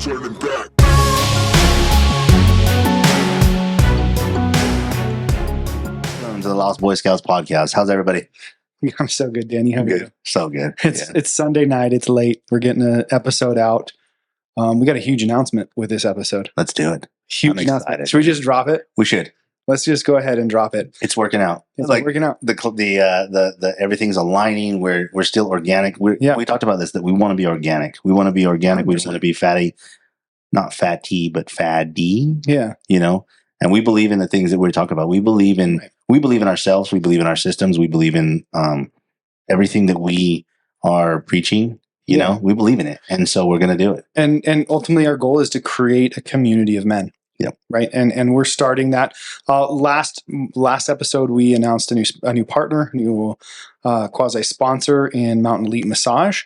turning back. Welcome to the Lost Boy Scouts podcast. How's everybody? I'm so good, Danny. How are you? So good. It's Sunday night. It's late. We're getting an episode out. We got a huge announcement with this episode. Let's do it. Huge I'm announcement. excited. Should we just drop it? We should. Let's just go ahead and drop it. It's working out. It's working out. The everything's aligning. We're still organic. We talked about this, that we want to be organic. We want to be organic. 100%. We want to be fatty, not fatty, but faddy. Yeah. You know, and we believe in the things that we're talking about. We believe in ourselves. We believe in our systems. We believe in everything that we are preaching. You know, we believe in it, and so we're going to do it. And ultimately, our goal is to create a community of men. Yep. Right. And we're starting that. Last episode, we announced a new partner, new quasi sponsor in Mountain Elite Massage.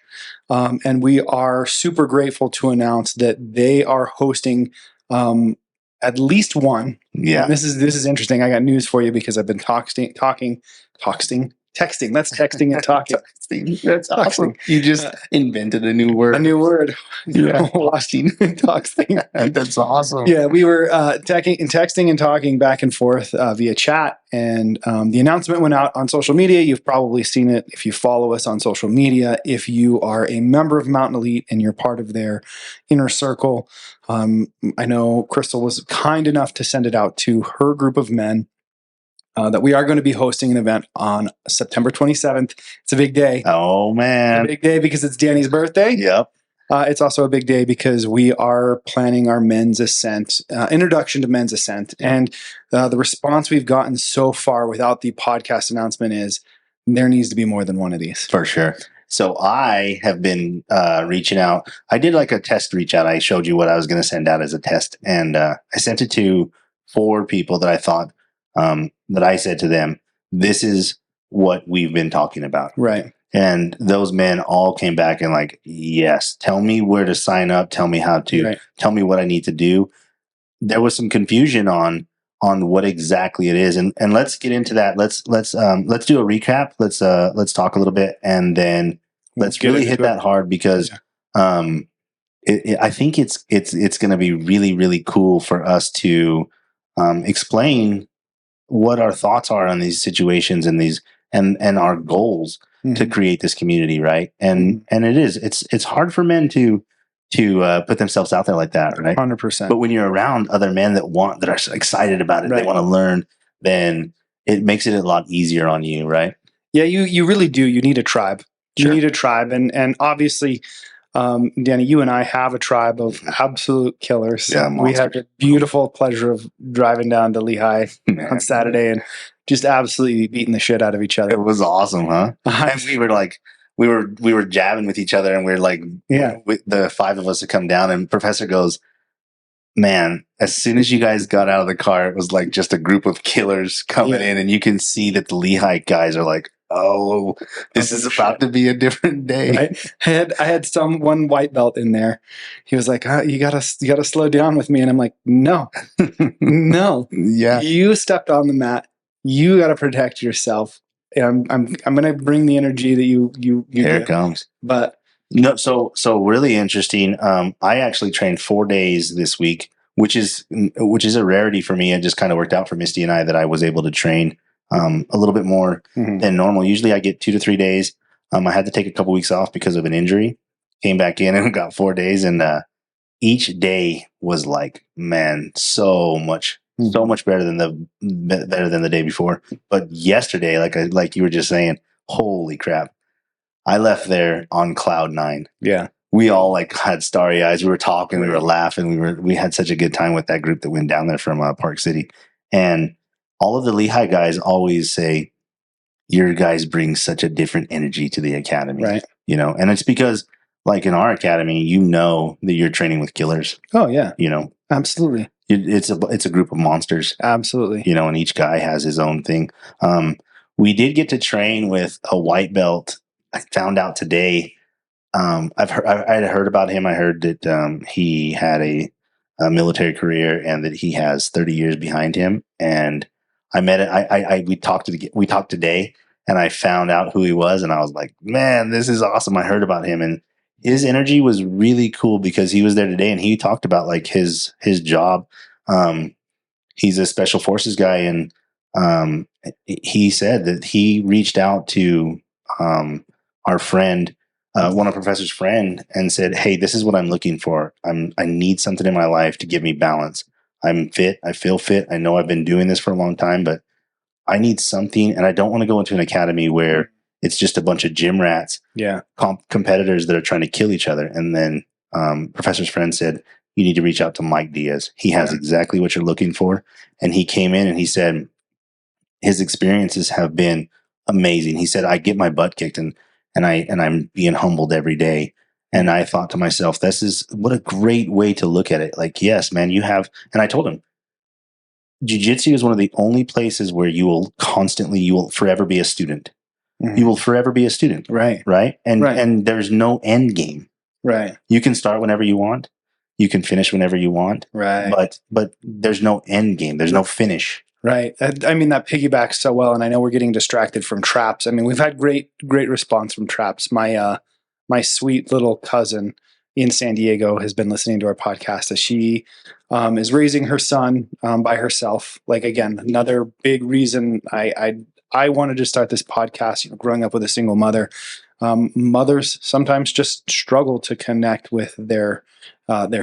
And we are super grateful to announce that they are hosting at least one. Yeah. And this is interesting. I got news for you because I've been texting. That's texting and talking. That's awesome. You just invented a new word. A new word. Yeah. Watching texting. That's awesome. Yeah, we were texting and talking back and forth via chat, and the announcement went out on social media. You've probably seen it if you follow us on social media. If you are a member of Mountain Elite and you're part of their inner circle, I know Crystal was kind enough to send it out to her group of men. That we are going to be hosting an event on September 27th. It's a big day. Oh, man. It's a big day because it's Danny's birthday. Yep. It's also a big day because we are planning our Men's Ascent, introduction to Men's Ascent. And the response we've gotten so far without the podcast announcement is there needs to be more than one of these. For sure. So I have been reaching out. I did like a test reach out. I showed you what I was going to send out as a test. And I sent it to 4 people that I thought, that I said to them, this is what we've been talking about. Right. And those men all came back and like, yes, tell me where to sign up. Tell me how to, tell me what I need to do. There was some confusion on what exactly it is. And let's get into that. Let's do a recap. Let's talk a little bit, and then let's really hit that hard because, I think it's going to be really, really cool for us to, explain what our thoughts are on these situations and these and our goals to create this community, right? And it's hard for men to put themselves out there like that, right? 100%. But when you're around other men that are excited about it, they want to learn, then it makes it a lot easier on you, right? Yeah, you really do. You need a tribe. Sure. You need a tribe, and obviously, Danny, you and I have a tribe of absolute killers. Yeah, we had the beautiful pleasure of driving down to Lehigh on Saturday and just absolutely beating the shit out of each other. It was awesome, huh? And we were like, we were jabbing with each other, and we we're like, the 5 of us had come down, and Professor goes, man, as soon as you guys got out of the car, it was like just a group of killers coming in, and you can see that the Lehigh guys are like, oh, this is about to be a different day. Right? I had one white belt in there. He was like, you gotta slow down with me. And I'm like, no. Yeah. You stepped on the mat. You got to protect yourself. And I'm going to bring the energy that you Here it comes. But no, so really interesting. I actually trained 4 days this week, which is a rarity for me. It just kind of worked out for Misty and I that I was able to train a little bit more than normal. Usually I get 2 to 3 days. I had to take a couple weeks off because of an injury. Came back in and got 4 days, and each day was like, man, so much better than the day before. But yesterday, like you were just saying, holy crap! I left there on cloud 9. Yeah, we all like had starry eyes. We were talking, we were laughing, we had such a good time with that group that went down there from Park City, and all of the Lehigh guys always say, your guys bring such a different energy to the academy. Right. You know, and it's because like in our academy, you know that you're training with killers. Oh yeah. You know, absolutely. It's a group of monsters. Absolutely. You know, and each guy has his own thing. We did get to train with a white belt. I found out today. I had heard about him. I heard that he had a military career and that he has 30 years behind him. And I met it. We talked today, and I found out who he was, and I was like, man, this is awesome. I heard about him, and his energy was really cool because he was there today and he talked about like his job. He's a special forces guy, and he said that he reached out to our friend, one of Professor's friend, and said, "Hey, this is what I'm looking for. I need something in my life to give me balance. I'm fit. I feel fit. I know I've been doing this for a long time, but I need something, and I don't want to go into an academy where it's just a bunch of gym rats, competitors that are trying to kill each other." And then Professor's friend said, "You need to reach out to Mike Diaz. He has exactly what you're looking for." And he came in and he said his experiences have been amazing. He said, "I get my butt kicked, and I'm being humbled every day." And I thought to myself, this is what a great way to look at it. Like, yes, man, you have. And I told him, jiu-jitsu is one of the only places where you will forever be a student. You will forever be a student. Right. And there's no end game. You can start whenever you want. You can finish whenever you want. But there's no end game. There's no finish. I mean, that piggybacks so well. And I know we're getting distracted from traps. I mean, we've had great response from traps. My sweet little cousin in San Diego has been listening to our podcast as she is raising her son by herself. Like, again, another big reason I wanted to start this podcast, you know, growing up with a single mother. Mothers sometimes just struggle to connect with their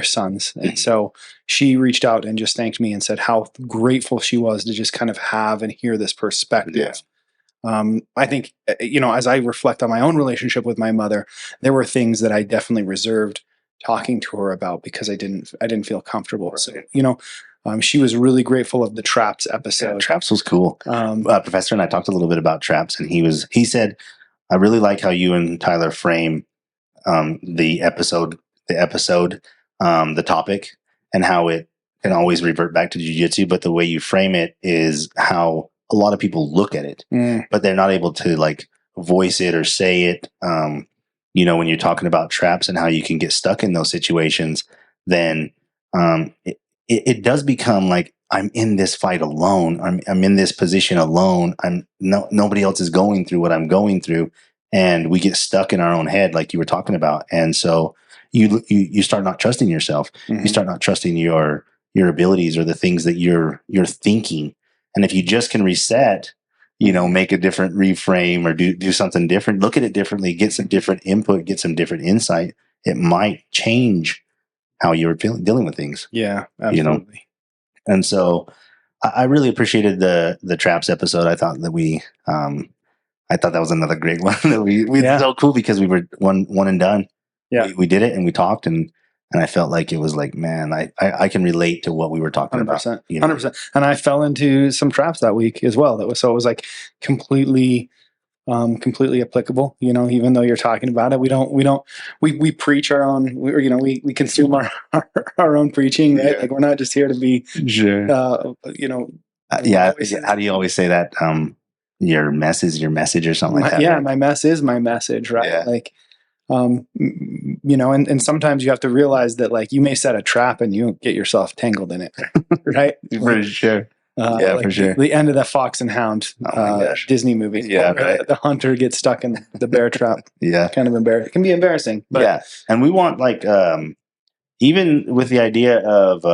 sons. And so she reached out and just thanked me and said how grateful she was to just kind of have and hear this perspective. I think, you know, as I reflect on my own relationship with my mother, there were things that I definitely reserved talking to her about because I didn't feel comfortable. So, you know, she was really grateful of the Traps episode. Yeah, Traps was cool. Professor and I talked a little bit about Traps, and he said, "I really like how you and Tyler frame the topic, and how it can always revert back to jiu-jitsu, but the way you frame it is how a lot of people look at it, but they're not able to like voice it or say it. You know, when you're talking about traps and how you can get stuck in those situations, then it does become like, I'm in this fight alone. I'm in this position alone. Nobody else is going through what I'm going through, and we get stuck in our own head, like you were talking about. And so you start not trusting yourself. You start not trusting your abilities or the things that you're thinking. And if you just can reset, you know, make a different reframe or do something different, look at it differently, get some different input, get some different insight, it might change how you're dealing with things. Yeah, absolutely. You know? And so I really appreciated the Traps episode. I thought that I thought that was another great one that we it's so cool because we were one and done. Yeah. We did it and we talked, and I felt like it was like, man, I can relate to what we were talking 100%, about. You know? 100%. And I fell into some traps that week as well. It was like completely applicable, you know, even though you're talking about it. We preach our own, we consume our own preaching, right? Like, we're not just here to be, sure. You know. Yeah. How do you always say that? Your mess is your message or something like that. Yeah. Right? My mess is my message. Right. Yeah. Like, you know, and sometimes you have to realize that, like, you may set a trap and you get yourself tangled in it. Right. For sure. Yeah, like for sure. The end of the Fox and Hound Disney movie. Yeah, right. The hunter gets stuck in the bear trap. Yeah. Kind of embarrassing. It can be embarrassing. But yeah. And we want, like, even with the idea of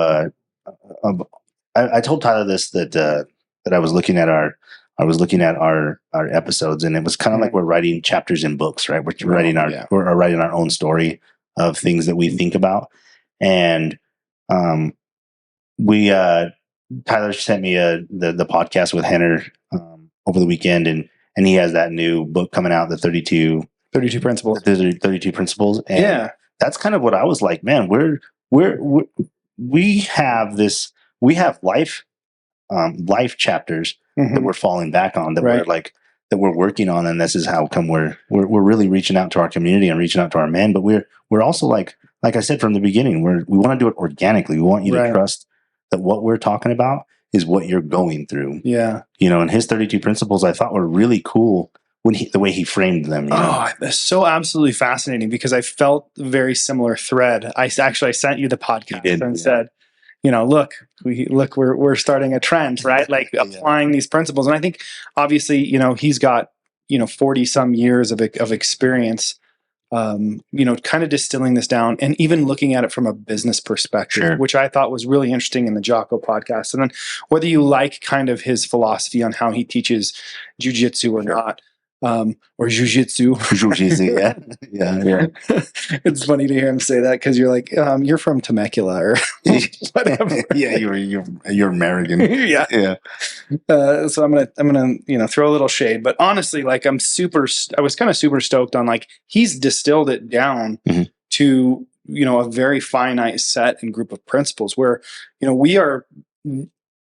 I told Tyler this, that I was looking at our episodes, and it was kind of like we're writing chapters in books, right? We're writing we're writing our own story of things that we think about. And Tyler sent me the podcast with Henner over the weekend, and he has that new book coming out, the 32 Principles. 32 Principles. And that's kind of what I was like, man, we have life chapters that we're falling back on, that we're like, that we're working on, and this is how come we're really reaching out to our community and reaching out to our men. But we're also like I said from the beginning, we want to do it organically. We want you to trust that what we're talking about is what you're going through. Yeah. You know, and his 32 Principles I thought were really cool when the way he framed them. You know? That's so absolutely fascinating, because I felt a very similar thread. I sent you the podcast and said, you know, look, we're starting a trend, right? Like applying these principles. And I think obviously, you know, he's got, you know, 40 some years of experience kind of distilling this down and even looking at it from a business perspective, which I thought was really interesting in the Jocko podcast. And then whether you like kind of his philosophy on how he teaches jujitsu or not, or jujitsu. Jujitsu, yeah. It's funny to hear him say that because you're like, you're from Temecula or whatever. Yeah, you're American. Yeah. So I'm gonna throw a little shade, but honestly, like I was kind of super stoked on like he's distilled it down to a very finite set and group of principles where we are.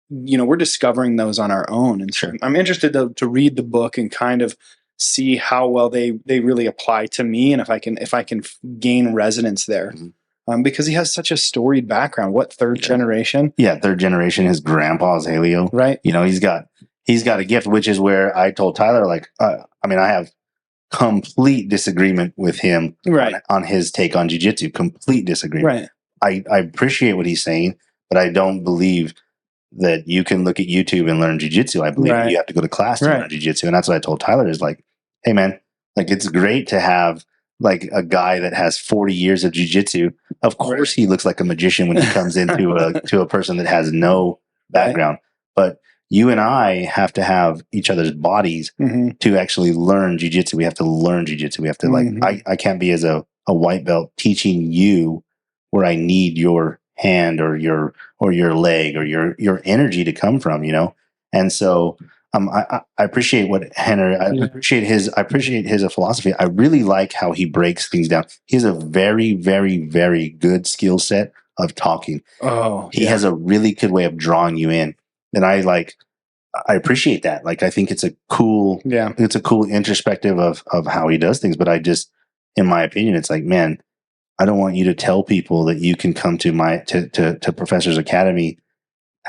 We're discovering those on our own, and so I'm interested to read the book and kind of see how well they really apply to me, and if I can gain resonance there, because he has such a storied background. What, third generation? Yeah, third generation. His grandpa's Haleo, right? He's got a gift, which is where I told Tyler, like, I have complete disagreement with him, on his take on jiu-jitsu. Complete disagreement. Right. I appreciate what he's saying, but I don't believe that you can look at YouTube and learn jiu-jitsu. I believe you have to go to class to learn jiu-jitsu. And that's what I told Tyler is like, hey man, like it's great to have like a guy that has 40 years of jiu-jitsu. Of course he looks like a magician when he comes into to a person that has no background. But you and I have to have each other's bodies to actually learn jiu-jitsu. We have to learn jiu-jitsu. We have to I can't be as a white belt teaching you where I need your hand or your leg or your energy to come from, And so I appreciate what Henry, I appreciate his philosophy. I really like how he breaks things down. He has a very, very, very good skill set of talking. He has a really good way of drawing you in. And I appreciate that. Like, I think it's a cool introspective of how he does things. But in my opinion, it's like, man, I don't want you to tell people that you can come to Professor's Academy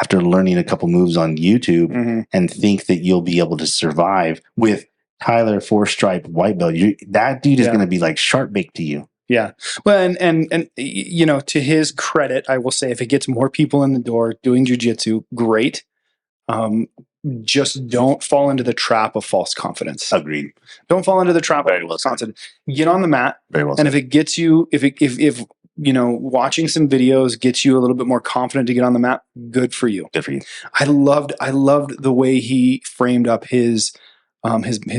after learning a couple moves on YouTube and think that you'll be able to survive with Tyler 4-stripe white belt. That dude is going to be like sharp baked to you. Yeah. Well, and to his credit, I will say if it gets more people in the door doing jiu-jitsu, great. Just don't fall into the trap of false confidence. Agreed. Don't fall into the trap of false confidence. Get on the mat. Very well. And if it gets you, if watching some videos gets you a little bit more confident to get on the mat, good for you. Good for you. I loved the way he framed up his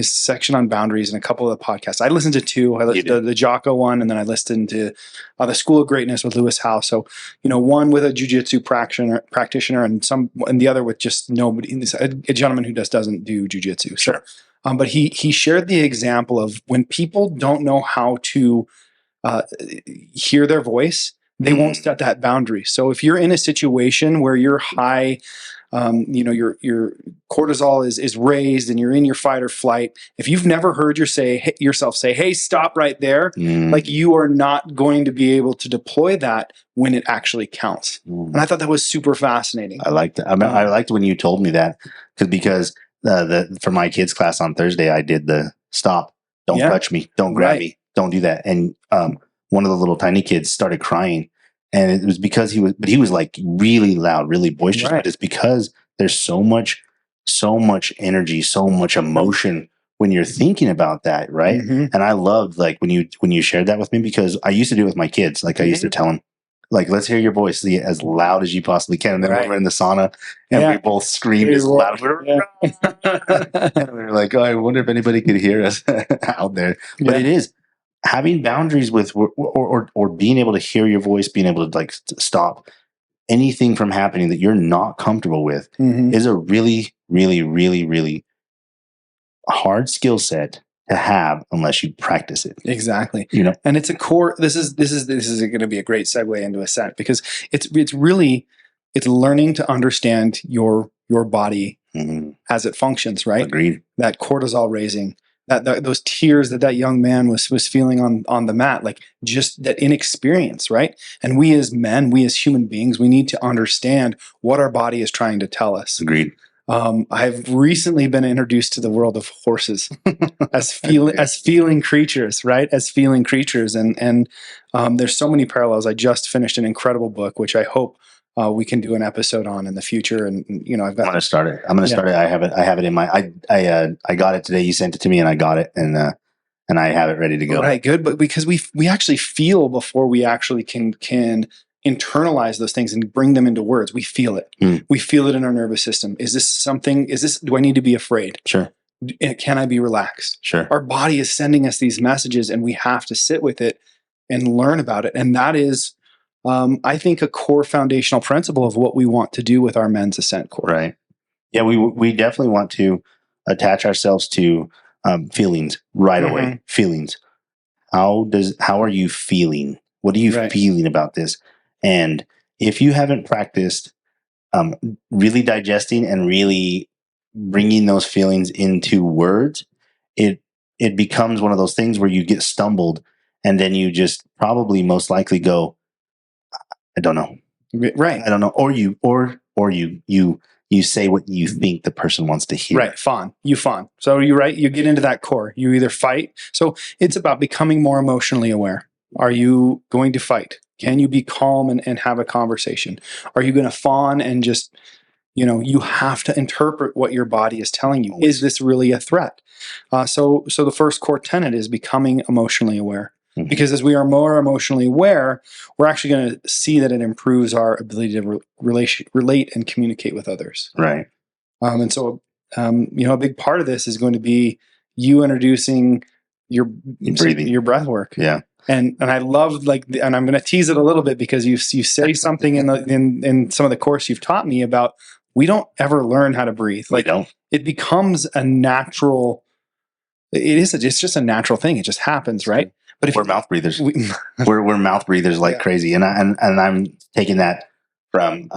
section on boundaries in a couple of the podcasts. I listened to two. I listened to the Jocko one, and then I listened to the School of Greatness with Lewis Howe. So, one with a jiu-jitsu practitioner and the other with just nobody, a gentleman who doesn't do jiu-jitsu. Sure. But he shared the example of when people don't know how to hear their voice, they won't set that boundary. So if you're in a situation where you're high, your cortisol is raised and you're in your fight or flight, if you've never heard yourself say, hey, stop right there, like you are not going to be able to deploy that when it actually counts. And I thought that was super fascinating. I liked it. I liked when you told me that because for my kids' class on Thursday, I did the stop, don't touch me, don't grab me, don't do that. And one of the little tiny kids started crying. And it was because he was like really loud, really boisterous. But it's because there's so much energy, so much emotion when you're thinking about that, right? And I loved like when you shared that with me, because I used to do it with my kids. Like I used to tell them, like, let's hear your voice as loud as you possibly can. And then we were in the sauna and we both screamed as loud. And we were like, oh, I wonder if anybody could hear us out there. But it is. Having boundaries with or being able to hear your voice, being able to like stop anything from happening that you're not comfortable with is a really, really, really, really hard skill set to have unless you practice it. Exactly. And it's a core. This is going to be a great segue into Ascent, because it's learning to understand your body as it functions, right? Agreed. That cortisol raising. Those tears that young man was feeling on the mat, like just that inexperience, right? And we as men, we as human beings, we need to understand what our body is trying to tell us. Agreed. I've recently been introduced to the world of horses as feeling creatures, right? As feeling creatures, and there's so many parallels. I just finished an incredible book, which I hope we can do an episode on in the future. And I'm going to start it. I have it in my. I got it today. You sent it to me, and I got it, and and I have it ready to go. Right, good. But because we actually feel before we actually can internalize those things and bring them into words. We feel it. We feel it in our nervous system. Do I need to be afraid? Sure. Can I be relaxed? Sure. Our body is sending us these messages, and we have to sit with it and learn about it. And that is, I think, a core foundational principle of what we want to do with our men's Ascent course. Right. Yeah, we definitely want to attach ourselves to feelings right away. Feelings. How are you feeling? What are you feeling about this? And if you haven't practiced really digesting and really bringing those feelings into words, it becomes one of those things where you get stumbled, and then you just probably most likely go, I don't know. Right. I don't know. Or you say what you think the person wants to hear. Right. Fawn. You fawn. So you get into that core. You either fight. So it's about becoming more emotionally aware. Are you going to fight? Can you be calm and have a conversation? Are you going to fawn and just, you have to interpret what your body is telling you. Is this really a threat? So the first core tenet is becoming emotionally aware. Because as we are more emotionally aware, we're actually going to see that it improves our ability to relate and communicate with others. Right. And so, a big part of this is going to be you introducing your breathing, your breath work. Yeah. And I love and I'm going to tease it a little bit because you say something in some of the course you've taught me about, we don't ever learn how to breathe. It becomes a natural. It's just a natural thing. It just happens, right? But if we're mouth breathers, we're mouth breathers like crazy. And I'm taking that from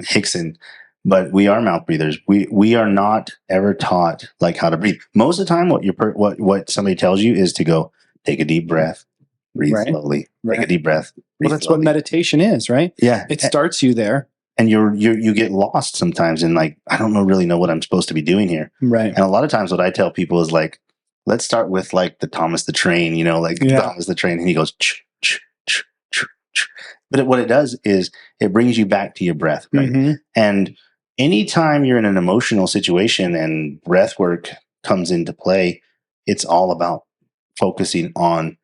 Hickson, but we are mouth breathers. We are not ever taught like how to breathe. Most of the time, what somebody tells you is to go take a deep breath, breathe slowly, take a deep breath. Well, that's slowly. What meditation is, right? Yeah, it starts you there, and you get lost sometimes, and I don't really know what I'm supposed to be doing here, right? And a lot of times, what I tell people is let's start with the Thomas the Train, Thomas the Train, and he goes, ch, ch, ch, ch, ch. But what it does is it brings you back to your breath, right? And anytime you're in an emotional situation and breath work comes into play, it's all about focusing on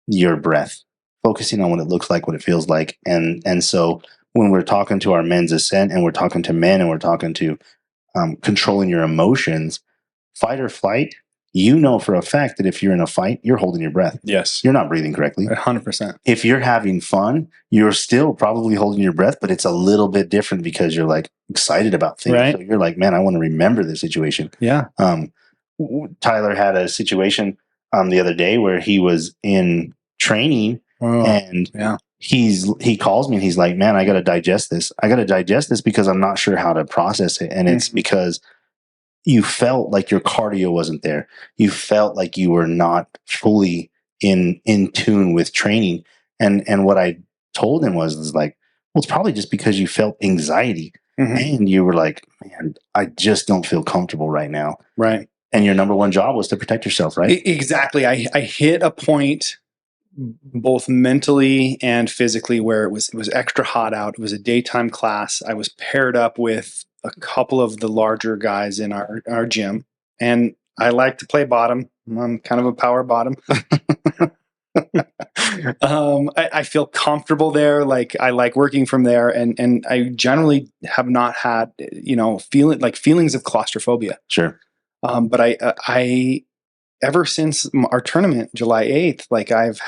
your breath, focusing on what it looks like, what it feels like. And so when we're talking to our men's Ascent and we're talking to men and we're talking to controlling your emotions, fight or flight, for a fact that if you're in a fight, you're holding your breath. Yes. You're not breathing correctly. 100%. If you're having fun, you're still probably holding your breath, but it's a little bit different because you're excited about things. Right. So you're man, I want to remember this situation. Yeah. Tyler had a situation the other day where he was in training and he calls me and he's like, man, I got to digest this. I got to digest this because I'm not sure how to process it. And it's because you felt like your cardio wasn't there. You felt like you were not fully in tune with training. And what I told him was well, it's probably just because you felt anxiety and you were like, man, I just don't feel comfortable right now. Right. And your number one job was to protect yourself, right? Exactly. I hit a point both mentally and physically where it was extra hot out. It was a daytime class. I was paired up with a couple of the larger guys in our gym, and I like to play bottom. I'm kind of a power bottom. I feel comfortable there. I like working from there, and I generally have not had feelings of claustrophobia. Sure. But I ever since our tournament, July 8th, I've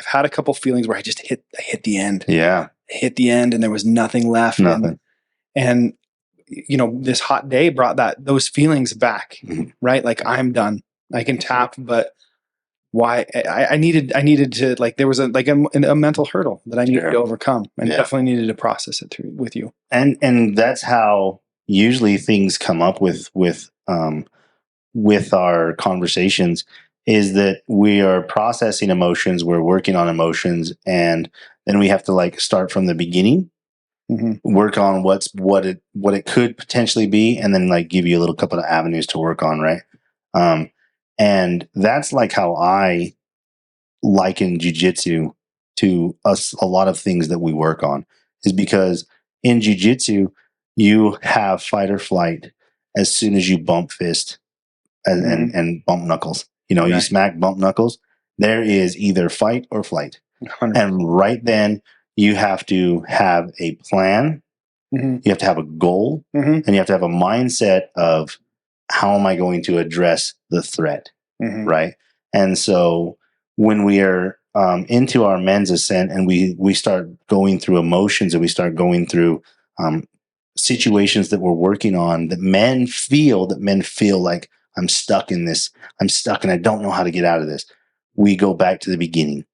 had a couple feelings where I hit the end. Yeah. I hit the end and there was nothing left. Nothing. And this hot day brought those feelings back, right? I'm done. I can tap, but why? I needed to, there was a mental hurdle that I needed to overcome, and definitely needed to process it through with you. And that's how usually things come up with our conversations, is that we are processing emotions, we're working on emotions, and then we have to start from the beginning, work on what it could potentially be, and then give you a little couple of avenues to work on, right? And that's how I liken jiu-jitsu to a lot of things that we work on, is because in jiu-jitsu you have fight or flight as soon as you bump fist and bump knuckles. You smack bump knuckles, there is either fight or flight. 100%. And right then you have to have a plan. Mm-hmm. You have to have a goal, and you have to have a mindset of how am I going to address the threat, right? And so when we are into our men's ascent and we start going through emotions and we start going through situations that we're working on that men feel like I'm stuck in this, I'm stuck and I don't know how to get out of this. We go back to the beginning.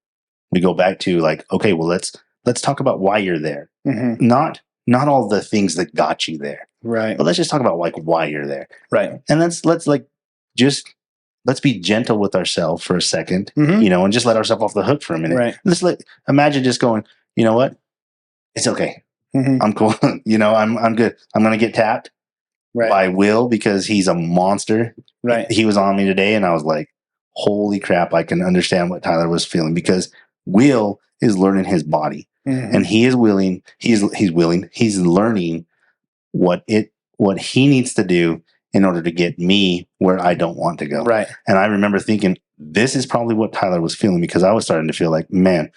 We go back to like, okay, well, let's talk about why you're there. Not all the things that got you there. Right. But let's just talk about like why you're there. Right. And let's be gentle with ourselves for a second, and just let ourselves off the hook for a minute. Right. Imagine just going, you know what? It's okay. I'm cool. I'm good. I'm going to get tapped by Will because he's a monster. Right. He was on me today and I was like, holy crap, I can understand what Tyler was feeling because Will is learning his body and he is willing. He's learning what he needs to do in order to get me where I don't want to go. Right. And I remember thinking, this is probably what Tyler was feeling because I was starting to feel like, man,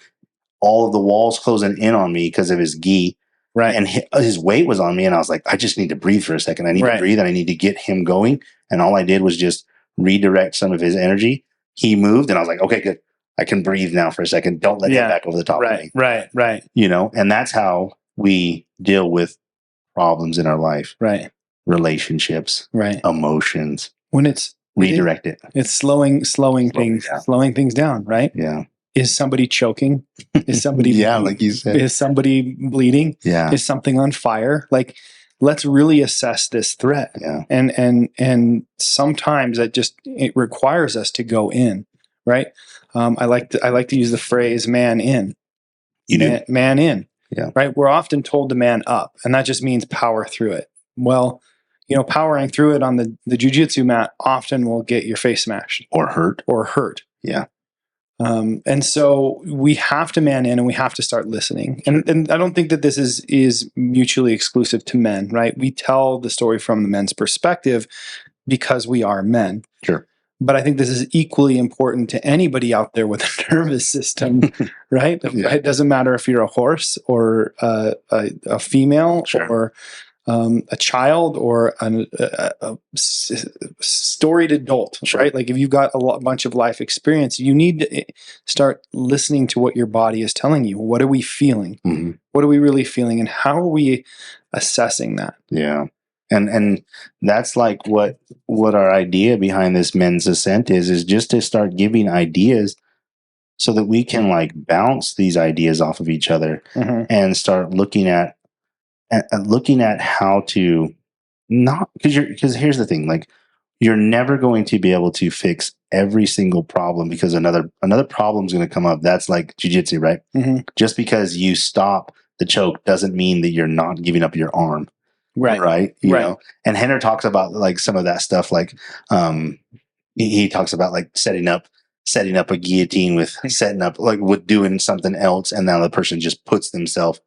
all of the walls closing in on me because of his gi. Right. And his weight was on me. And I was like, I just need to breathe for a second. I need to breathe and I need to get him going. And all I did was just redirect some of his energy. He moved and I was like, okay, good. I can breathe now for a second. Don't let him back over the top of me. Right. And that's how we deal with problems in our life. Right. Relationships. Right. Emotions. When it's redirect it. It's slowing things down, right? Yeah. Is somebody choking? Is somebody like you said. Is somebody bleeding? Yeah. Is something on fire? Like, let's really assess this threat. Yeah. And sometimes it requires us to go in, right? I like to use the phrase "man in." You do. Man in. Yeah. Right. We're often told to man up, and that just means power through it. Well, powering through it on the jiu-jitsu mat often will get your face smashed or hurt. Yeah. And so we have to man in and we have to start listening. And I don't think that this is mutually exclusive to men, right? We tell the story from the men's perspective because we are men. Sure. But I think this is equally important to anybody out there with a nervous system, right? Yeah. It doesn't matter if you're a horse or a female or a child or a storied adult, right? Like if you've got a bunch of life experience, you need to start listening to what your body is telling you. What are we feeling? Mm-hmm. What are we really feeling? And how are we assessing that? Yeah. And that's like what our idea behind this men's ascent is just to start giving ideas so that we can like bounce these ideas off of each other and start looking at how to not because here's the thing, like you're never going to be able to fix every single problem because another problem is going to come up. That's like jiu-jitsu, right? Just because you stop the choke doesn't mean that you're not giving up your arm. Right. You know, and Henner talks about like some of that stuff. Like, he talks about like setting up a guillotine with setting up like with doing something else. And now the person just puts themselves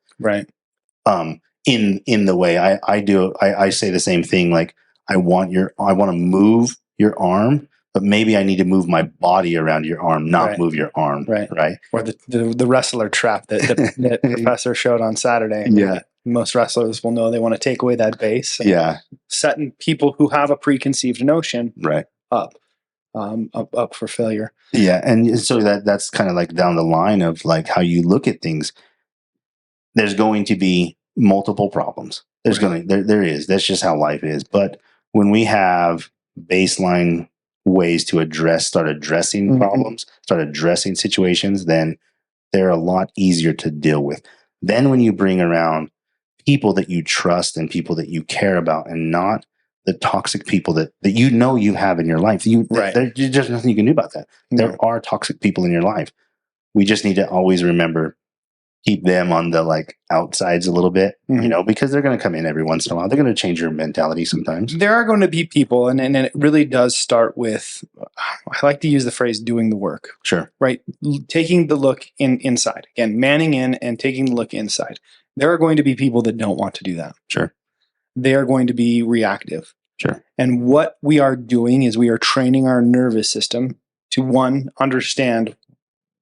in the way I do. I say the same thing. Like I want to move your arm, but maybe I need to move my body around your arm, not move your arm. Right. Or the wrestler trap that Professor showed on Saturday. Yeah. Most wrestlers will know they want to take away that base. Setting people who have a preconceived notion up for failure. Yeah. And so that's kind of like down the line of like how you look at things. There's going to be multiple problems. There is. That's just how life is. But when we have baseline ways to start addressing problems, start addressing situations, then they're a lot easier to deal with. Then when you bring around people that you trust and people that you care about and not the toxic people that you have in your life. There's just nothing you can do about that. There are toxic people in your life. We just need to always remember, keep them on the like outsides a little bit, because they're going to come in every once in a while. They're going to change your mentality sometimes. There are going to be people, and it really does start with, I like to use the phrase doing the work. Sure. Right. Taking the look inside. Again, manning in and taking the look inside. There are going to be people that don't want to do that. Sure. They are going to be reactive. Sure. And what we are doing is we are training our nervous system to one, understand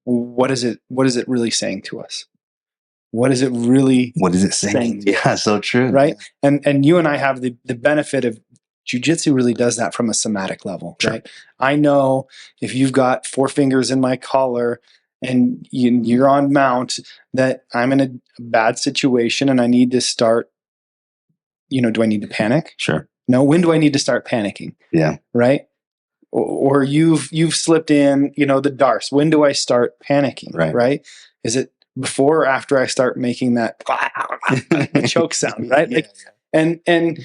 what is it really saying to us? What is it saying? Yeah, so true. Right. Yeah. And you and I have the benefit of jiu-jitsu really does that from a somatic level, sure. Right? I know if you've got 4 fingers in my collar and you're on mount, that I'm in a bad situation and I need to start, do I need to panic? Sure. No. When do I need to start panicking? Yeah. Right. Or you've slipped in, the darce. When do I start panicking? Right. Is it before or after I start making that choke sound? Right. Yeah, And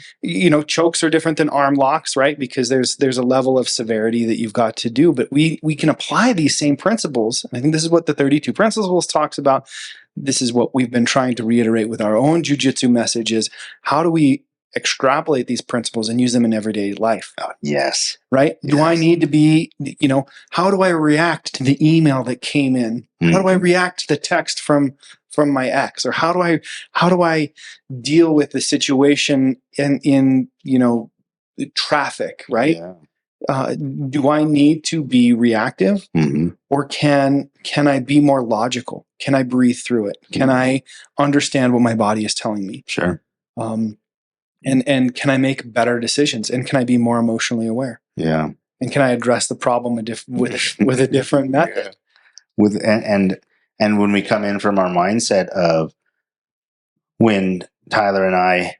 chokes are different than arm locks, right? Because there's a level of severity that you've got to do, but we can apply these same principles. I think this is what the 32 principles talks about. This is what we've been trying to reiterate with our own jiu-jitsu message is how do we extrapolate these principles and use them in everyday life? Yes. Right? Yes. Do I need to be, how do I react to the email that came in? How do I react to the text from my ex? Or how do I deal with the situation in traffic, right? Yeah. Do I need to be reactive, or can I be more logical? Can I breathe through it? Can I understand what my body is telling me? Sure. And can I make better decisions? And can I be more emotionally aware? Yeah. And can I address the problem with a different method? Yeah. And when we come in from our mindset of when Tyler and I,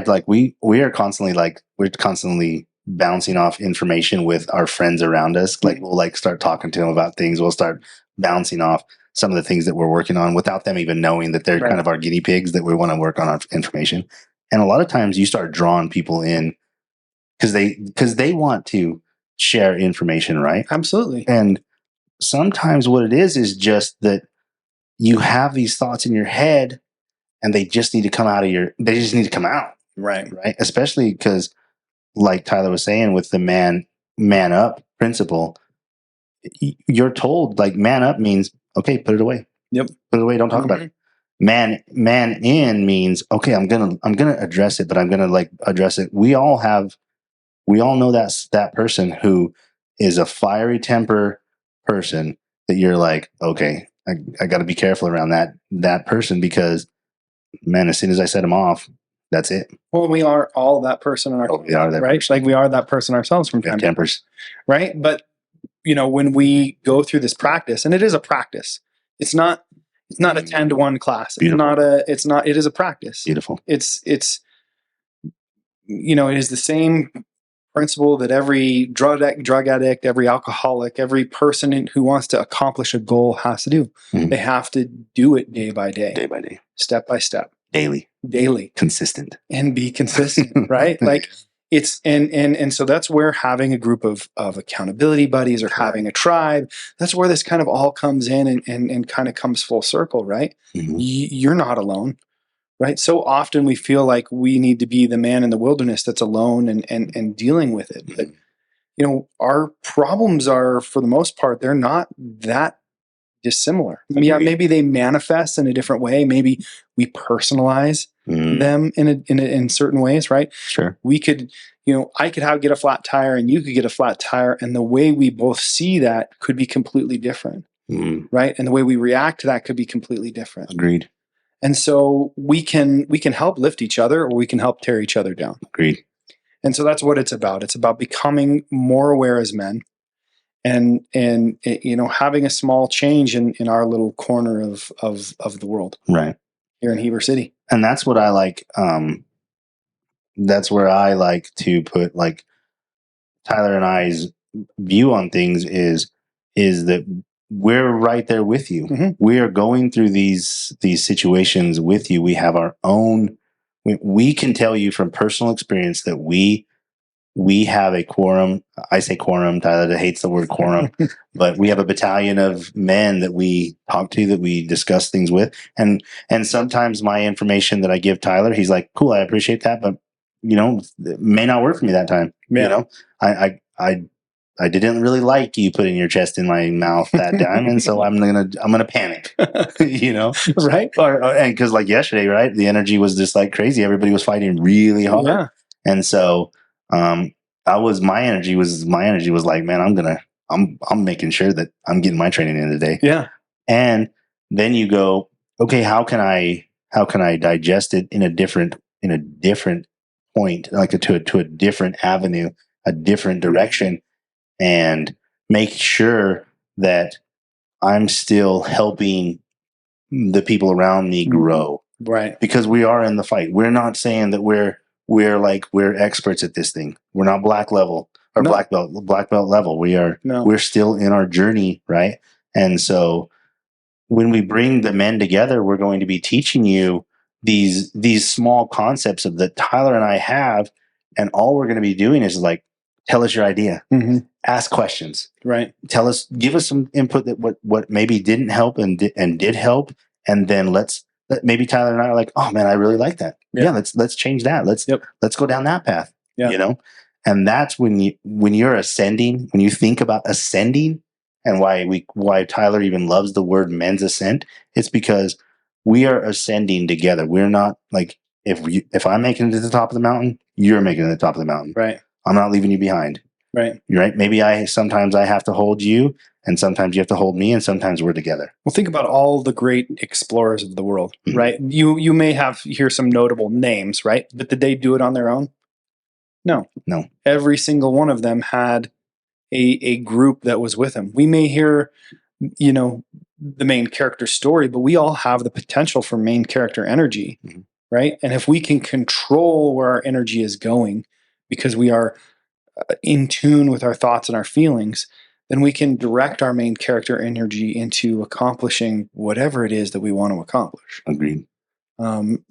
like we are constantly we're constantly bouncing off information with our friends around us. Like we'll start talking to them about things. We'll start bouncing off some of the things that we're working on without them even knowing that they're kind of our guinea pigs that we want to work on our information. And a lot of times you start drawing people in because they want to share information, right? Absolutely. And sometimes what it is just that you have these thoughts in your head and they just need to come out. Right. Right. Especially because, like Tyler was saying, with the man up principle, you're told man up means, okay, put it away. Yep. Put it away. Don't talk about it. Man in means, okay, I'm gonna address it, but I'm gonna address it. We all know that person who is a fiery temper person that you're like, okay, I got to be careful around that person because, man, as soon as I set him off, that's it. Well, we are all that person in our we are that right? person. Like we are that person ourselves from time to time, right? But when we go through this practice, and it is a practice, it's not a 10-to-1 class. Beautiful. It is a practice. Beautiful. It's it is the same principle that every drug addict, every alcoholic, every person who wants to accomplish a goal has to do. They have to do it day by day, step by step, daily, consistent, and be consistent, right? It's and so that's where having a group of accountability buddies or having a tribe, that's where this kind of all comes in and kind of comes full circle, right? You're not alone. Right. So often we feel like we need to be the man in the wilderness that's alone and dealing with it. But, our problems are, for the most part, they're not that dissimilar. I mean, yeah, maybe they manifest in a different way. Maybe we personalize them in certain ways, right? Sure. We could, I could get a flat tire and you could get a flat tire. And the way we both see that could be completely different. Right. And the way we react to that could be completely different. Agreed. And so we can help lift each other, or we can help tear each other down. Agreed. And so that's what it's about. It's about becoming more aware as men, and having a small change in our little corner of the world, right here in Heber City. And that's what I like. That's where I like to put Tyler and I's view on things is that we're right there with you. We are going through these situations with you. We have our own. We can tell you from personal experience that we have a quorum. I say quorum. Tyler hates the word quorum, but we have a battalion of men that we talk to, that we discuss things with, and sometimes my information that I give Tyler, he's like, "Cool, I appreciate that, but it may not work for me that time." Yeah. I didn't really like you putting your chest in my mouth that time, and so I'm gonna panic, right? And because yesterday, right, the energy was just crazy. Everybody was fighting really hard, and so my energy was like, man, I'm gonna I'm making sure that I'm getting my training in today. Yeah. And then you go, okay, how can I digest it in a different point, like to a different avenue, a different direction, and make sure that I'm still helping the people around me grow. Right. Because we are in the fight. We're not saying that we're experts at this thing. We're not black level or black belt level. We're still in our journey, right? And so when we bring the men together, we're going to be teaching you these small concepts of that Tyler and I have, and all we're going to be doing is like, tell us your idea, ask questions, right? Give us some input that what maybe didn't help and did help, and then maybe Tyler and I are like, oh man, I really like that. Yeah, let's change that. Let's go down that path. Yeah. And that's when you're ascending, when you think about ascending. And why Tyler even loves the word men's ascent, it's because we are ascending together. We're not like, if I'm making it to the top of the mountain, you're making it to the top of the mountain. Right. I'm not leaving you behind. Right. You're right. Maybe sometimes I have to hold you, and sometimes you have to hold me, and sometimes we're together. Well, think about all the great explorers of the world, right? You may hear some notable names, right? But did they do it on their own? No. Every single one of them had a group that was with him. We may hear, the main character story, but we all have the potential for main character energy, right? And if we can control where our energy is going, because we are in tune with our thoughts and our feelings, then we can direct our main character energy into accomplishing whatever it is that we want to accomplish. Agreed. And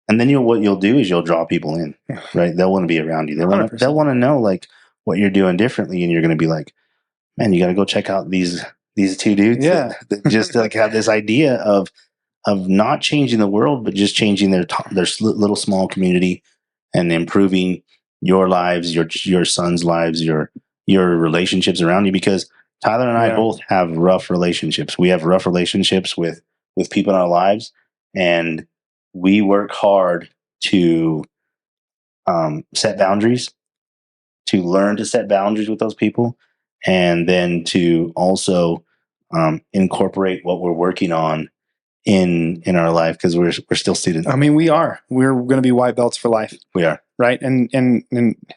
then what you'll do is you'll draw people in, right? They'll want to be around you. They'll want to know like what you're doing differently, and you're going to be like, man, you got to go check out these two dudes that just like have this idea of not changing the world, but just changing their little small community and improving your lives, your son's lives, your relationships around you. Because Tyler and I both have rough relationships. We have rough relationships with people in our lives, and we work hard to set boundaries, to learn to set boundaries with those people, and then to also incorporate what we're working on in our life, because we're still students. I mean, we're going to be white belts for life. We are, right? And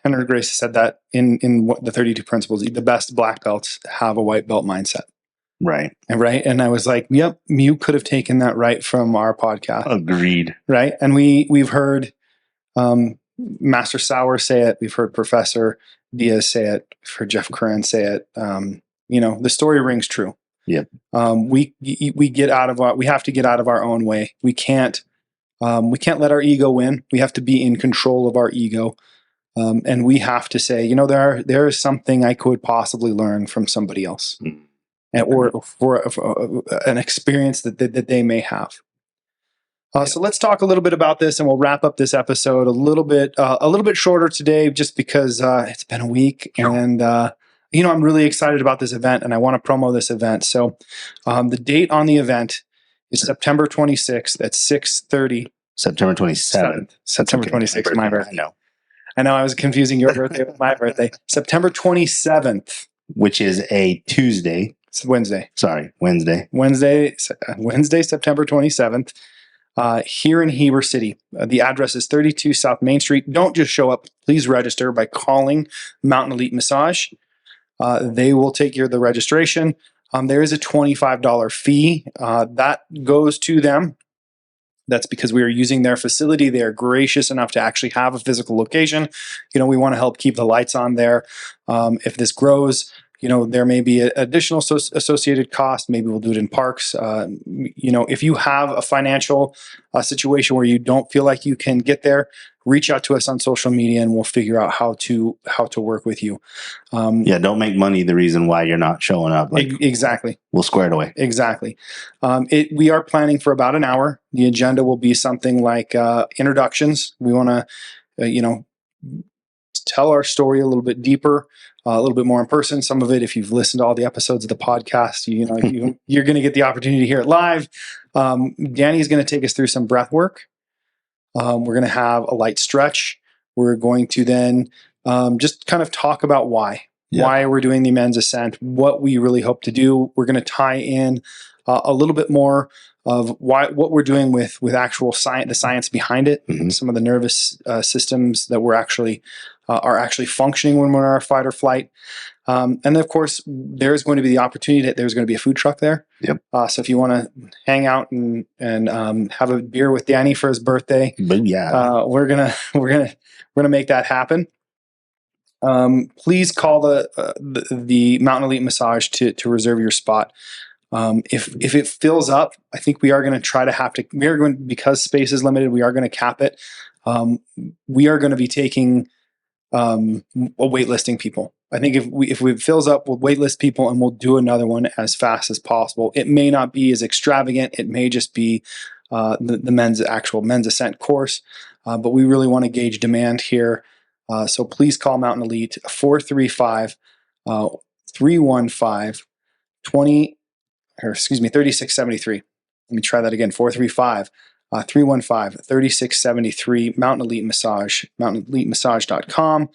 Henry Gracie said that in what the 32 principles, the best black belts have a white belt mindset. Right. And I was like, yep, you could have taken that right from our podcast. Agreed. Right. And we've heard Master Sauer say it. We've heard Professor Diaz say it. We've heard Jeff Curran say it. The story rings true. Yep. We have to get out of our own way. We can't let our ego win. We have to be in control of our ego. And we have to say, there is something I could possibly learn from somebody else, or for an experience that they may have. So let's talk a little bit about this, and we'll wrap up this episode a little bit shorter today, just because it's been a week, and I'm really excited about this event, and I want to promo this event. So the date on the event is September 26th at 6:30. September 27th. September 26th, my birthday. I know I was confusing your birthday with my birthday. September 27th. Which is a Tuesday. It's Wednesday. Sorry, Wednesday. Wednesday, September 27th. Here in Heber City. The address is 32 South Main Street. Don't just show up. Please register by calling Mountain Elite Massage. They will take care of the registration. There is a $25 fee that goes to them. That's because we are using their facility. They are gracious enough to actually have a physical location. We want to help keep the lights on there. If this grows, there may be additional associated cost. Maybe we'll do it in parks. If you have a financial situation where you don't feel like you can get there, reach out to us on social media, and we'll figure out how to work with you. Don't make money the reason why you're not showing up. Exactly. We'll square it away. Exactly. We are planning for about an hour. The agenda will be something like introductions. We want to, tell our story a little bit deeper, a little bit more in person. Some of it, if you've listened to all the episodes of the podcast, you're going to get the opportunity to hear it live. Danny is going to take us through some breath work. We're going to have a light stretch. We're going to then just kind of talk about why. why we're doing the men's Ascent, what we really hope to do. We're going to tie in a little bit more of what we're doing with actual science, the science behind it, some of the nervous systems that we're actually are actually functioning when we're in our fight or flight. And then, of course, there's going to be the opportunity that there's going to be a food truck there. Yep. So if you want to hang out and have a beer with Danny for his birthday, we're gonna make that happen. Please call the Mountain Elite Massage to reserve your spot. If it fills up, I think we are going to try to because space is limited, we are going to cap it. We are going to be taking waitlisting people. I think if it fills up, we'll waitlist people and we'll do another one as fast as possible. It may not be as extravagant. It may just be the men's Ascent course, but we really want to gauge demand here. So please call Mountain Elite 435-315-3673. Let me try that again. 435-315-3673. Mountain Elite Massage, mountainelitemassage.com.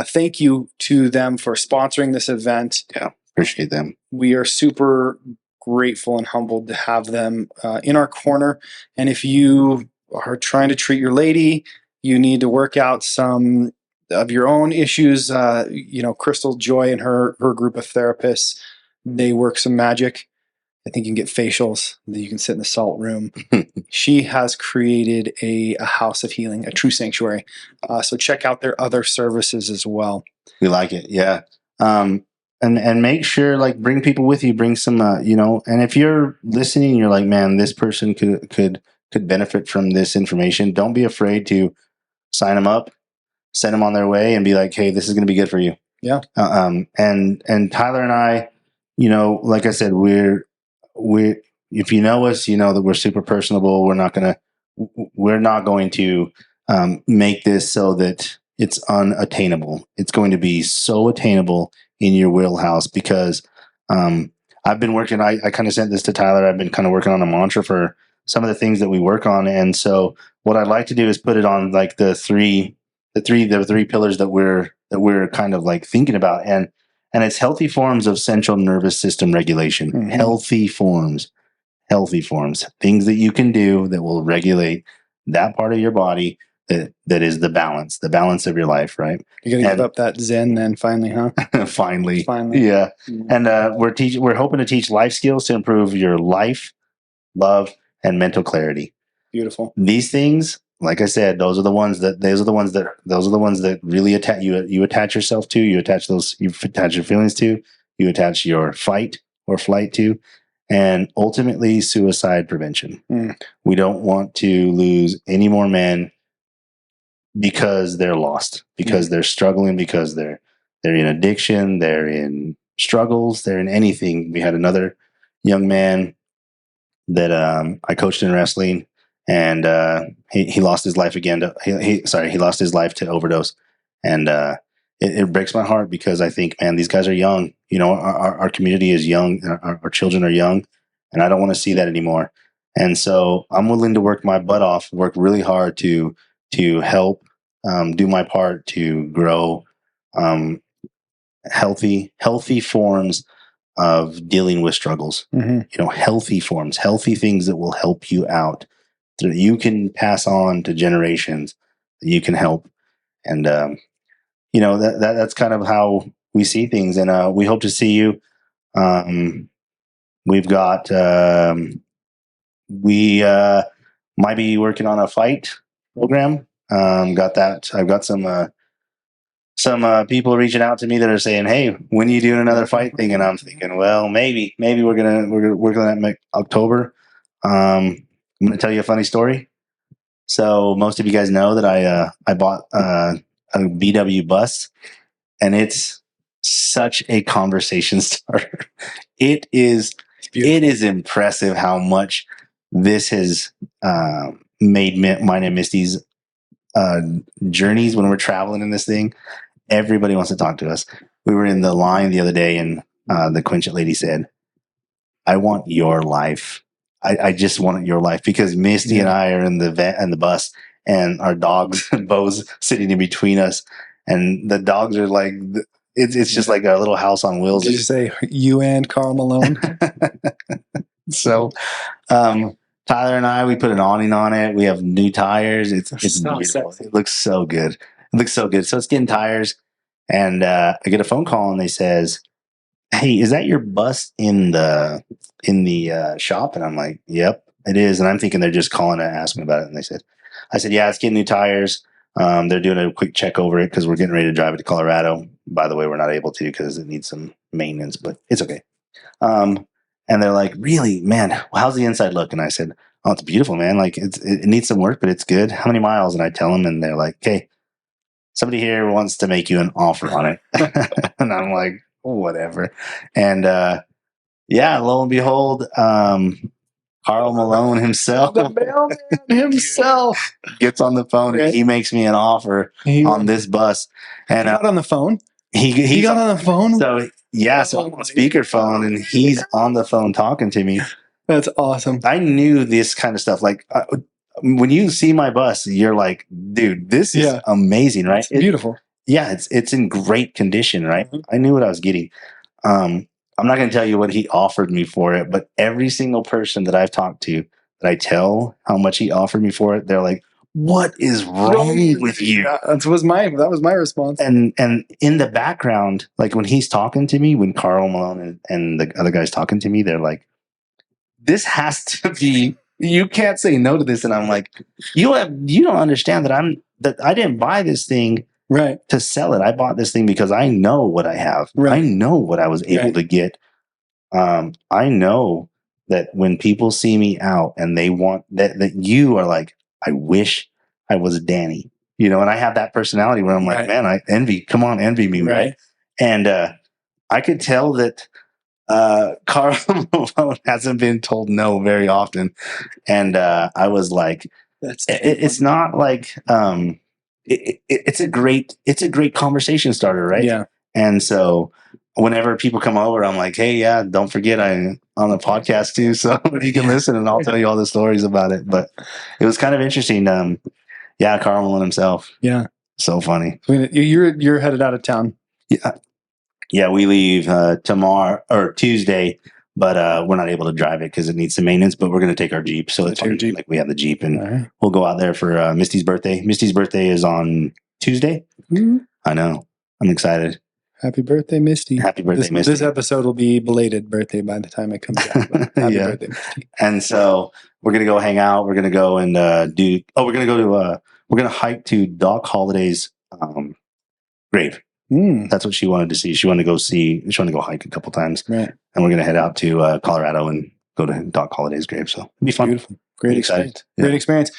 Thank you to them for sponsoring this event. Yeah, appreciate them. We are super grateful and humbled to have them in our corner. And if you are trying to treat your lady, you need to work out some of your own issues. Crystal Joy and her group of therapists, they work some magic. I think you can get facials. You can sit in the salt room. She has created a house of healing, a true sanctuary. So check out their other services as well. We like it. Yeah. And make sure, bring people with you, bring some, and if you're listening, you're like, man, this person could benefit from this information. Don't be afraid to sign them up, send them on their way and be like, hey, this is going to be good for you. Yeah. And Tyler and I, like I said, if you know us, you know that we're super personable. We're not going to make this so that it's unattainable. It's going to be so attainable in your wheelhouse because I've been working, I kind of sent this to Tyler. I've been kind of working on a mantra for some of the things that we work on. And so what I'd like to do is put it on the three pillars that we're kind of thinking about. And it's healthy forms of central nervous system regulation. Mm-hmm. Healthy forms, things that you can do that will regulate that part of your body that is the balance of your life, right? You're going to give up that Zen then finally, huh? Finally. Yeah. Mm-hmm. And we're hoping to teach life skills to improve your life, love, and mental clarity. Beautiful. These things, like I said, those are the ones that really attach you attach yourself to, you attach your feelings to, you attach your fight or flight to, and ultimately suicide prevention. We don't want to lose any more men because they're lost, because they're struggling, because they're in addiction, they're in struggles, they're in anything. We had another young man that I coached in wrestling. And he lost his life again. He lost his life to overdose, and it breaks my heart because I think, man, these guys are young. Our community is young. Our children are young, and I don't want to see that anymore. And so I'm willing to work my butt off, work really hard to help do my part to grow healthy forms of dealing with struggles. Mm-hmm. Healthy forms, healthy things that will help you out, that you can pass on to generations, that you can help. And, that's kind of how we see things. And we hope to see you. We've got, we might be working on a fight program. Got that. I've got some people reaching out to me that are saying, hey, when are you doing another fight thing? And I'm thinking, well, maybe we're going to work on that in October. I'm going to tell you a funny story. So most of you guys know that I bought a VW bus, and it's such a conversation starter. It is impressive how much this has made mine and Misty's journeys when we're traveling in this thing. Everybody wants to talk to us. We were in the line the other day, and the Quinchette lady said, I want your life. I just want your life, because Misty and I are in the bus, and our dogs, Bo's sitting in between us, and the dogs are It's just like a little house on wheels. Did you say you and Karl Malone? So, Tyler and I, we put an awning on it. We have new tires. It's So beautiful. sexy. It looks so good. So it's getting tires. And I get a phone call and they says, "Hey, is that your bus in the shop?" And I'm like, "Yep, it is." And I'm thinking they're just calling to ask me about it. And I said, "Yeah, it's getting new tires. They're doing a quick check over it because we're getting ready to drive it to Colorado. By the way, we're not able to because it needs some maintenance, but it's okay." And they're like, "Really, man? How's the inside look?" And I said, "Oh, it's beautiful, man. Like it needs some work, but it's good. How many miles?" And I tell them, and they're like, "Okay, somebody here wants to make you an offer on it." And I'm like, whatever. And yeah, lo and behold, Karl Malone himself, The mailman himself, gets on the phone and he makes me an offer on this bus. And he got on the phone. He got on the phone. So yeah, so I'm on speakerphone and he's on the phone talking to me. That's awesome. I knew this kind of stuff. Like when you see my bus, you're like, dude, this is amazing, right? It's beautiful. Yeah, it's in great condition, right? I knew what I was getting. I'm not going to tell you what he offered me for it, but every single person that I've talked to that I tell how much he offered me for it, they're like, "What is wrong with you?" That was my response. And in the background, like when he's talking to me, when Karl Malone and the other guys talking to me, they're like, "This has to be. You can't say no to this." And I'm like, you don't understand that I didn't buy this thing to sell it. I bought this thing because I know what I have. I know what I was able to get. I know that when people see me out and they want that you are like, "I wish I was Danny," and I have that personality where I'm like, man, I envy me. Right. And, I could tell that, Karl Malone hasn't been told no very often. And, I was like, it's not like, it's a great conversation starter, right? Yeah. And so whenever people come over, I'm like, "Hey, yeah, don't forget I'm on the podcast too, so you can listen and I'll tell you all the stories about it." But it was kind of interesting. Yeah, Karl Malone himself. Yeah, so funny. You're headed out of town. Yeah, we leave tomorrow or Tuesday. But we're not able to drive it because it needs some maintenance. But we're going to take our Jeep. So it's fun. Like we have the Jeep, and we'll go out there for Misty's birthday. Misty's birthday is on Tuesday. Mm-hmm. I know. I'm excited. Happy birthday, Misty. Happy birthday, Misty. This episode will be belated birthday by the time it comes out. Happy birthday, Misty. And so we're going to go hang out. We're going to go and we're going to hike to Doc Holliday's grave. That's what she wanted to see. She wanted to go hike a couple times. Right. And we're going to head out to Colorado and go to Doc Holliday's grave. So it'll be fun. Beautiful. Great experience. Yeah. Great experience.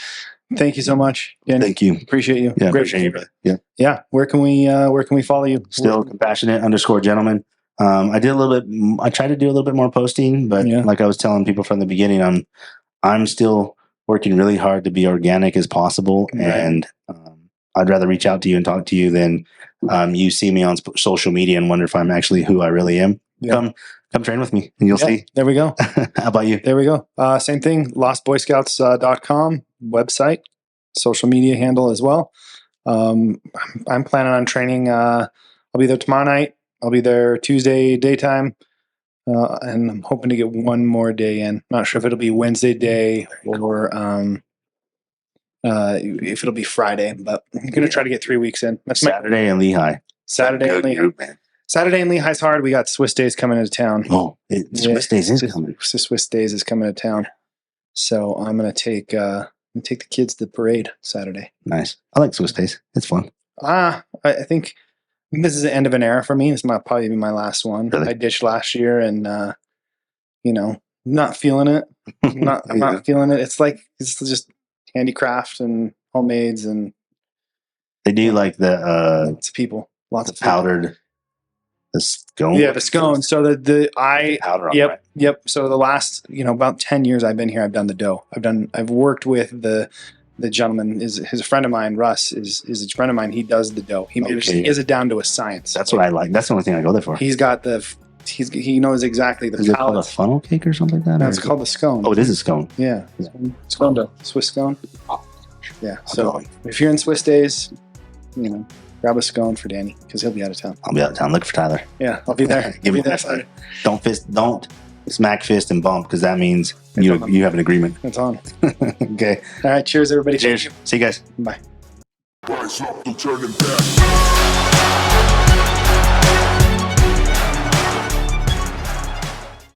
Thank you so much, Danny. Thanyou. Appreciate you. Yeah, appreciate you, brother. Yeah. Yeah. Where can we follow you? Still compassionate_gentleman. I tried to do a little bit more posting, but like I was telling people from the beginning, I'm still working really hard to be organic as possible. Right. And I'd rather reach out to you and talk to you than you see me on social media and wonder if I'm actually who I really am. Yeah. Come train with me and you'll see. There we go. How about you? There we go. Same thing. LostBoyScouts.com website, social media handle as well. I'm planning on training. I'll be there tomorrow night. I'll be there Tuesday daytime. And I'm hoping to get one more day in. Not sure if it'll be Wednesday day or if it'll be Friday, but I'm going to try to get 3 weeks in. That's Saturday in Lehigh. Saturday in Lehigh. Man. Saturday in Lehigh's hard. We got Swiss Days coming into town. Oh, Swiss Days is coming. Swiss Days is coming to town. So I'm going to take the kids to the parade Saturday. Nice. I like Swiss Days. It's fun. I think this is the end of an era for me. This might probably be my last one. Really? I ditched last year and, not feeling it. I'm not feeling it. It's just handicraft and homemades and they do like the lots of people, lots of powdered the scone. Yeah, the scone. So the powder. Yep. So the last about 10 years I've been here, I've done the dough. I've worked with the gentleman is a friend of mine. Russ is a friend of mine. He does the dough. He is it down to a science. That's what I like. That's the only thing I go there for. He's got he knows exactly the. Is it called a funnel cake or something like that? No, it's called the scone. Oh, it is a scone. Yeah. Scone dough. Swiss scone. Yeah. So if you're in Swiss Days, grab a scone for Danny because he'll be out of town. I'll be out of town. Look for Tyler. Yeah, I'll be there. Give me there. that. Don't smack fist and bump because that means you have an agreement. It's on. Okay. All right. Cheers, everybody. Cheers. See you guys. Bye. Rise up and turn it back.